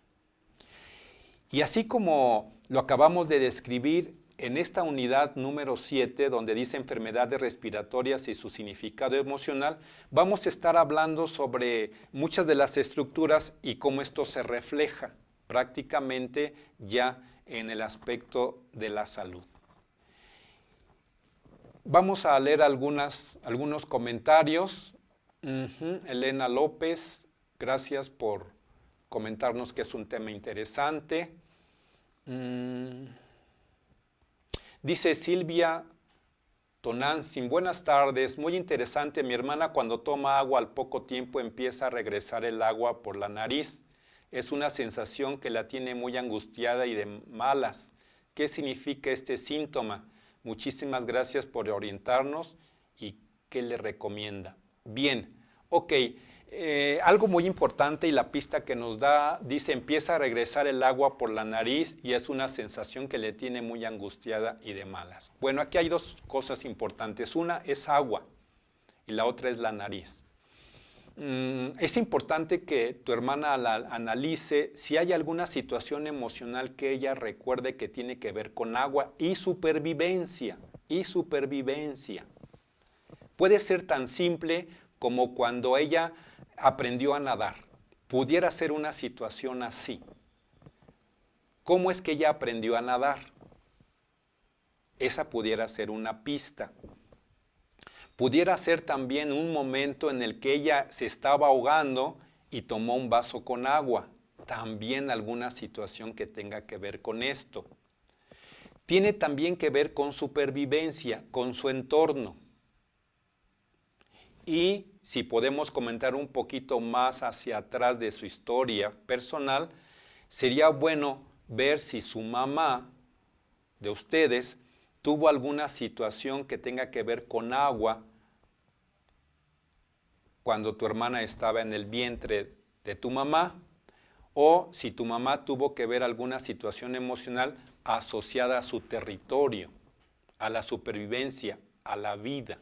Y así como lo acabamos de describir en esta unidad número 7, donde dice enfermedades respiratorias y su significado emocional, vamos a estar hablando sobre muchas de las estructuras y cómo esto se refleja prácticamente ya en el aspecto de la salud. Vamos a leer algunos comentarios. Elena López, gracias por comentarnos que es un tema interesante. Dice Silvia Tonantzin, buenas tardes, muy interesante, mi hermana cuando toma agua al poco tiempo empieza a regresar el agua por la nariz. Es una sensación que la tiene muy angustiada y de malas. ¿Qué significa este síntoma? Muchísimas gracias por orientarnos y ¿qué le recomienda? Bien, ok, Algo muy importante y la pista que nos da, dice, empieza a regresar el agua por la nariz y es una sensación que le tiene muy angustiada y de malas. Bueno, aquí hay dos cosas importantes. Una es agua y la otra es la nariz. Es importante que tu hermana analice si hay alguna situación emocional que ella recuerde que tiene que ver con agua y supervivencia. Puede ser tan simple como cuando ella aprendió a nadar. Pudiera ser una situación así. ¿Cómo es que ella aprendió a nadar? Esa pudiera ser una pista. Pudiera ser también un momento en el que ella se estaba ahogando y tomó un vaso con agua. También alguna situación que tenga que ver con esto. Tiene también que ver con supervivencia, con su entorno. Y si podemos comentar un poquito más hacia atrás de su historia personal, sería bueno ver si su mamá de ustedes tuvo alguna situación que tenga que ver con agua cuando tu hermana estaba en el vientre de tu mamá, o si tu mamá tuvo que ver alguna situación emocional asociada a su territorio, a la supervivencia, a la vida.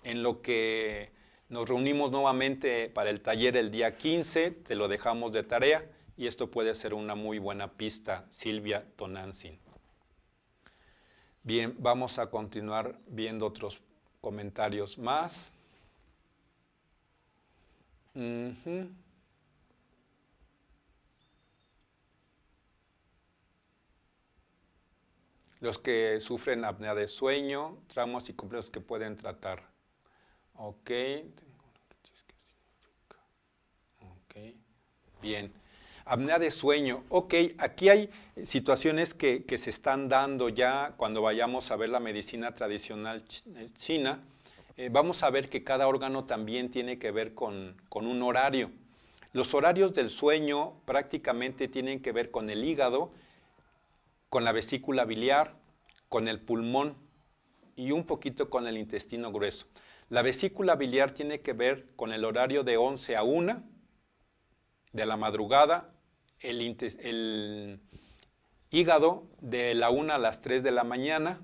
En lo que nos reunimos nuevamente para el taller el día 15, te lo dejamos de tarea y esto puede ser una muy buena pista, Silvia Tonantzin. Bien, vamos a continuar viendo otros comentarios más. Los que sufren apnea de sueño, traumas y complejos que pueden tratar. Ok. Bien. Apnea de sueño. Ok, aquí hay situaciones que se están dando ya cuando vayamos a ver la medicina tradicional china. Vamos a ver que cada órgano también tiene que ver con un horario. Los horarios del sueño prácticamente tienen que ver con el hígado, con la vesícula biliar, con el pulmón y un poquito con el intestino grueso. La vesícula biliar tiene que ver con el horario de 11 a 1 de la madrugada, el hígado de la 1 a las 3 de la mañana,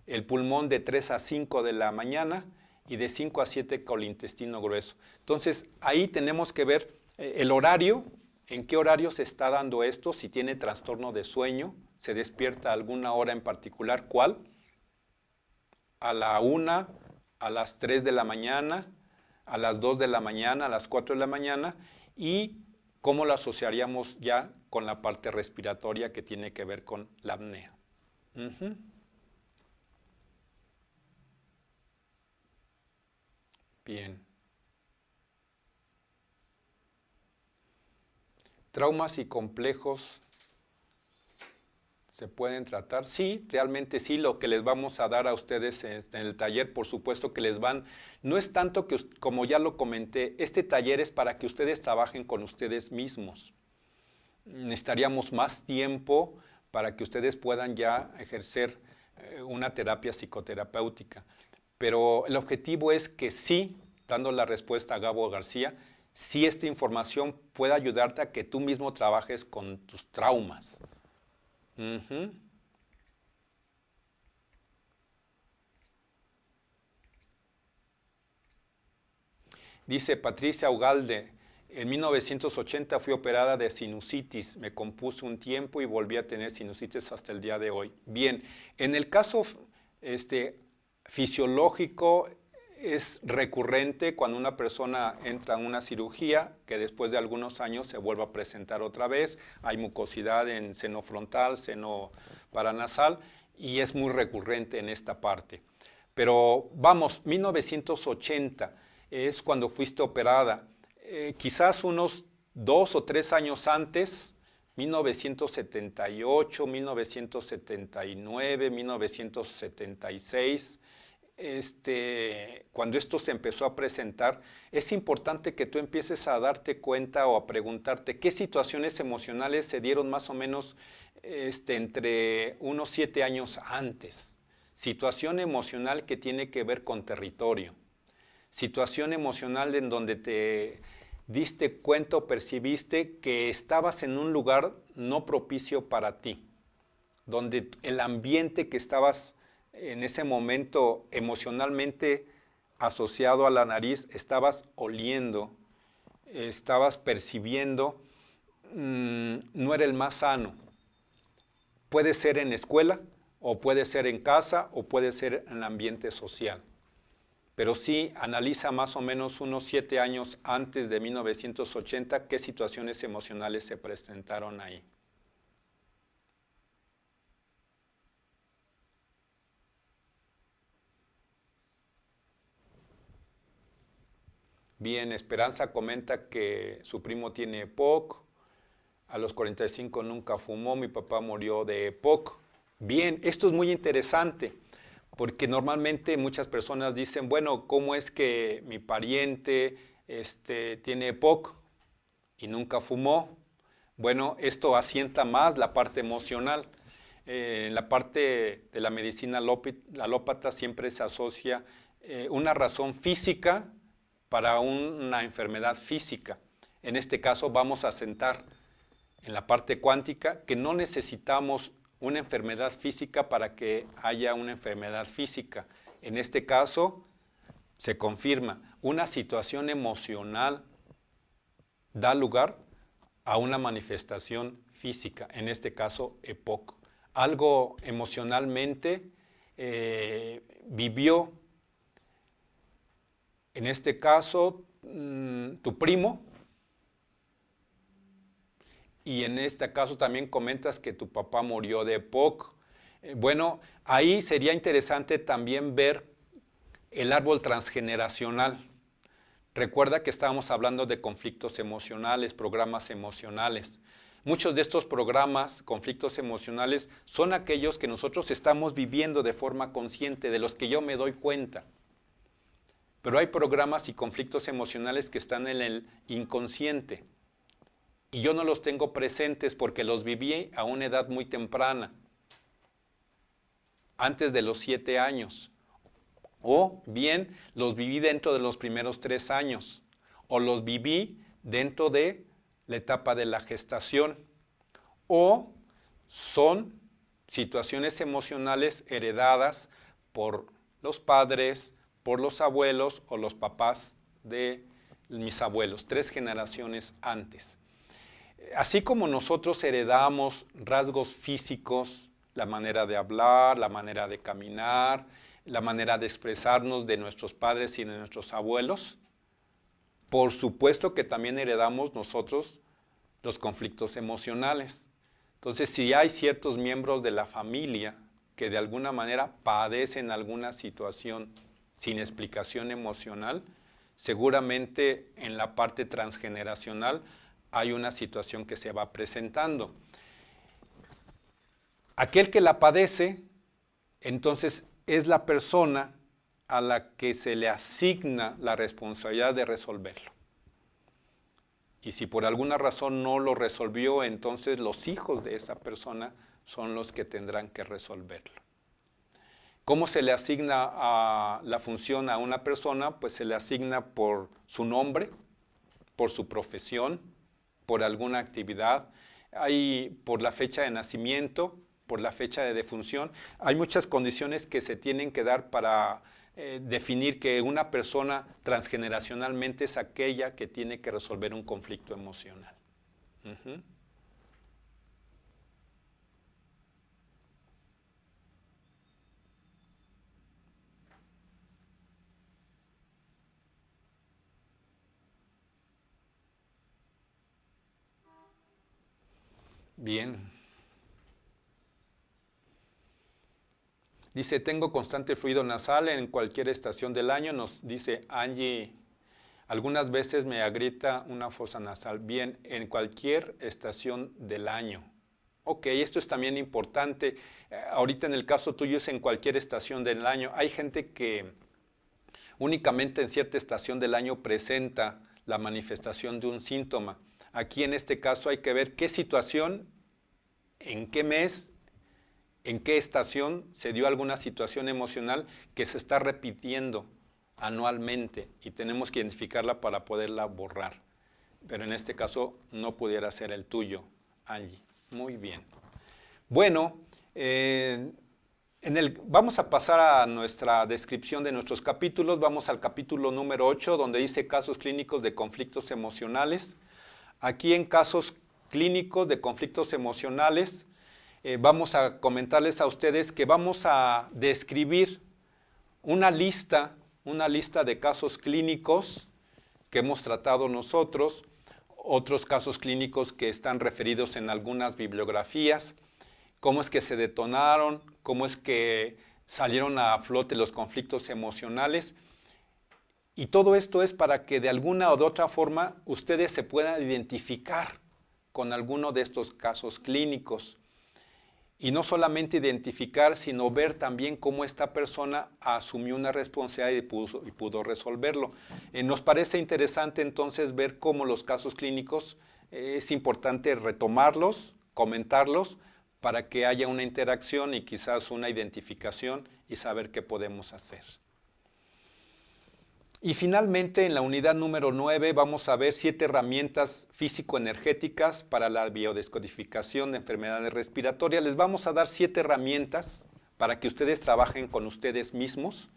el pulmón de 3 a 5 de la mañana y de 5 a 7 con el intestino grueso. Entonces, ahí tenemos que ver el horario, en qué horario se está dando esto, si tiene trastorno de sueño, se despierta a alguna hora en particular, ¿cuál? A la 1, a las 3 de la mañana, a las 2 de la mañana, a las 4 de la mañana, y cómo lo asociaríamos ya con la parte respiratoria que tiene que ver con la apnea. Bien. Traumas y complejos se pueden tratar. Sí, realmente sí, lo que les vamos a dar a ustedes en el taller, por supuesto que les van, no es tanto que, como ya lo comenté, este taller es para que ustedes trabajen con ustedes mismos. Necesitaríamos más tiempo para que ustedes puedan ya ejercer una terapia psicoterapéutica. Pero el objetivo es que sí, dando la respuesta a Gabo García, sí esta información pueda ayudarte a que tú mismo trabajes con tus traumas. Dice Patricia Ugalde, en 1980 fui operada de sinusitis, me compuse un tiempo y volví a tener sinusitis hasta el día de hoy. Bien, en el caso fisiológico es recurrente cuando una persona entra en una cirugía que después de algunos años se vuelve a presentar otra vez. Hay mucosidad en seno frontal, seno paranasal y es muy recurrente en esta parte. Pero vamos, 1980 es cuando fuiste operada. Quizás unos 2 o 3 años antes, 1978, 1979, 1976, cuando esto se empezó a presentar, es importante que tú empieces a darte cuenta o a preguntarte qué situaciones emocionales se dieron más o menos entre unos 7 años antes. Situación emocional que tiene que ver con territorio. situación emocional en donde te diste cuenta o percibiste que estabas en un lugar no propicio para ti, donde el ambiente que estabas en ese momento emocionalmente asociado a la nariz, estabas oliendo, estabas percibiendo, no era el más sano. Puede ser en escuela, o puede ser en casa, o puede ser en el ambiente social. Pero sí analiza más o menos unos 7 años antes de 1980 qué situaciones emocionales se presentaron ahí. Bien, Esperanza comenta que su primo tiene EPOC, a los 45 nunca fumó, mi papá murió de EPOC. Bien, esto es muy interesante, porque normalmente muchas personas dicen, bueno, ¿cómo es que mi pariente tiene EPOC y nunca fumó? Bueno, esto asienta más la parte emocional. En la parte de la medicina alópata siempre se asocia una razón física para una enfermedad física. En este caso vamos a sentar en la parte cuántica que no necesitamos una enfermedad física para que haya una enfermedad física. En este caso se confirma, una situación emocional da lugar a una manifestación física, en este caso EPOC. Algo emocionalmente vivió, en este caso, tu primo, y en este caso también comentas que tu papá murió de EPOC. Bueno, ahí sería interesante también ver el árbol transgeneracional. Recuerda que estábamos hablando de conflictos emocionales, programas emocionales. Muchos de estos programas, conflictos emocionales, son aquellos que nosotros estamos viviendo de forma consciente, de los que yo me doy cuenta. Pero hay programas y conflictos emocionales que están en el inconsciente. Y yo no los tengo presentes porque los viví a una edad muy temprana, antes de los 7 años. O bien los viví dentro de los primeros 3 años. O los viví dentro de la etapa de la gestación. O son situaciones emocionales heredadas por los padres, por los abuelos o los papás de mis abuelos, 3 generaciones antes. Así como nosotros heredamos rasgos físicos, la manera de hablar, la manera de caminar, la manera de expresarnos de nuestros padres y de nuestros abuelos, por supuesto que también heredamos nosotros los conflictos emocionales. Entonces, si hay ciertos miembros de la familia que de alguna manera padecen alguna situación sin explicación emocional, seguramente en la parte transgeneracional hay una situación que se va presentando. Aquel que la padece, entonces es la persona a la que se le asigna la responsabilidad de resolverlo. Y si por alguna razón no lo resolvió, entonces los hijos de esa persona son los que tendrán que resolverlo. ¿Cómo se le asigna la función a una persona? Pues se le asigna por su nombre, por su profesión, por alguna actividad, por la fecha de nacimiento, por la fecha de defunción. Hay muchas condiciones que se tienen que dar para definir que una persona transgeneracionalmente es aquella que tiene que resolver un conflicto emocional. Uh-huh. Bien. Dice, tengo constante fluido nasal en cualquier estación del año. Nos dice Angie, algunas veces me agrieta una fosa nasal. Bien, en cualquier estación del año. Ok, esto es también importante. Ahorita en el caso tuyo es en cualquier estación del año. Hay gente que únicamente en cierta estación del año presenta la manifestación de un síntoma. Aquí en este caso hay que ver qué situación, en qué mes, en qué estación se dio alguna situación emocional que se está repitiendo anualmente y tenemos que identificarla para poderla borrar. Pero en este caso no pudiera ser el tuyo, Angie. Muy bien. Bueno, vamos a pasar a nuestra descripción de nuestros capítulos. Vamos al capítulo número 8, donde dice casos clínicos de conflictos emocionales. Aquí en casos clínicos de conflictos emocionales, vamos a comentarles a ustedes que vamos a describir una lista de casos clínicos que hemos tratado nosotros, otros casos clínicos que están referidos en algunas bibliografías, cómo es que se detonaron, cómo es que salieron a flote los conflictos emocionales. Y todo esto es para que de alguna o de otra forma ustedes se puedan identificar con alguno de estos casos clínicos. Y no solamente identificar, sino ver también cómo esta persona asumió una responsabilidad y pudo resolverlo. Nos parece interesante entonces ver cómo los casos clínicos es importante retomarlos, comentarlos, para que haya una interacción y quizás una identificación y saber qué podemos hacer. Y finalmente, en la unidad número 9 vamos a ver 7 herramientas físico-energéticas para la biodescodificación de enfermedades respiratorias. Les vamos a dar 7 herramientas para que ustedes trabajen con ustedes mismos.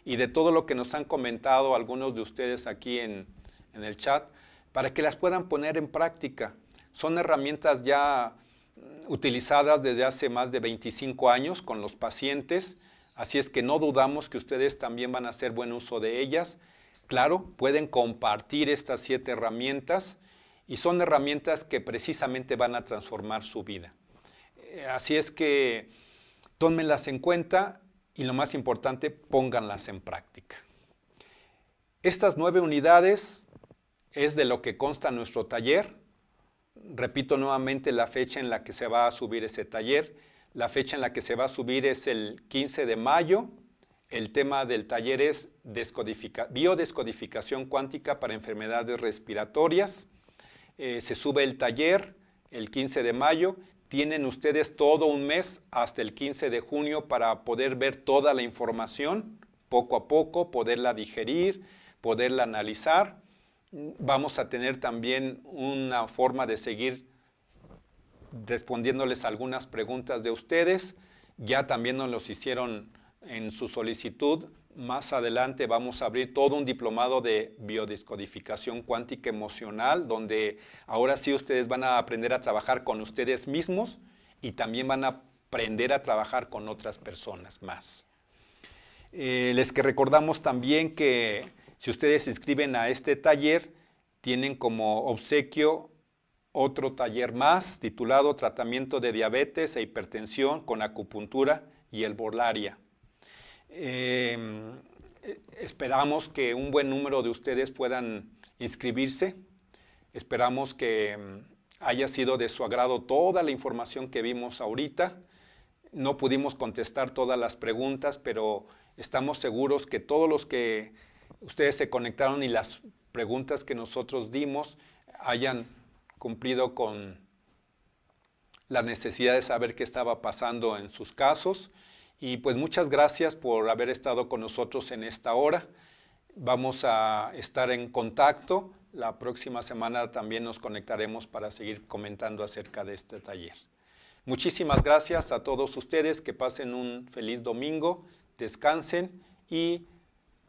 Y de todo lo que nos han comentado algunos de ustedes aquí en el chat, para que las puedan poner en práctica. Son herramientas ya utilizadas desde hace más de 25 años con los pacientes. Así es que no dudamos que ustedes también van a hacer buen uso de ellas. Claro, pueden compartir estas 7 herramientas y son herramientas que precisamente van a transformar su vida. Así es que tómenlas en cuenta y lo más importante, pónganlas en práctica. Estas 9 unidades es de lo que consta nuestro taller. Repito nuevamente la fecha en la que se va a subir ese taller. La fecha en la que se va a subir es el 15 de mayo. El tema del taller es biodescodificación cuántica para enfermedades respiratorias. Se sube el taller el 15 de mayo. Tienen ustedes todo un mes hasta el 15 de junio para poder ver toda la información, poco a poco, poderla digerir, poderla analizar. Vamos a tener también una forma de seguir respondiéndoles algunas preguntas de ustedes. Ya también nos los hicieron en su solicitud. Más adelante vamos a abrir todo un diplomado de biodescodificación cuántica emocional, donde ahora sí ustedes van a aprender a trabajar con ustedes mismos y también van a aprender a trabajar con otras personas más. Les recordamos también que si ustedes se inscriben a este taller, tienen como obsequio otro taller más titulado Tratamiento de Diabetes e Hipertensión con Acupuntura y Herbolaria. Esperamos que un buen número de ustedes puedan inscribirse. Esperamos que haya sido de su agrado toda la información que vimos ahorita. No pudimos contestar todas las preguntas, pero estamos seguros que todos los que ustedes se conectaron y las preguntas que nosotros dimos hayan cumplido con la necesidad de saber qué estaba pasando en sus casos. Y pues muchas gracias por haber estado con nosotros en esta hora. Vamos a estar en contacto. La próxima semana también nos conectaremos para seguir comentando acerca de este taller. Muchísimas gracias a todos ustedes. Que pasen un feliz domingo, descansen y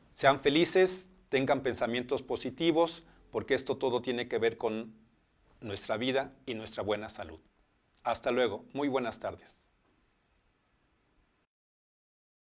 sean felices, tengan pensamientos positivos, porque esto todo tiene que ver con nuestra vida y nuestra buena salud. Hasta luego. Muy buenas tardes.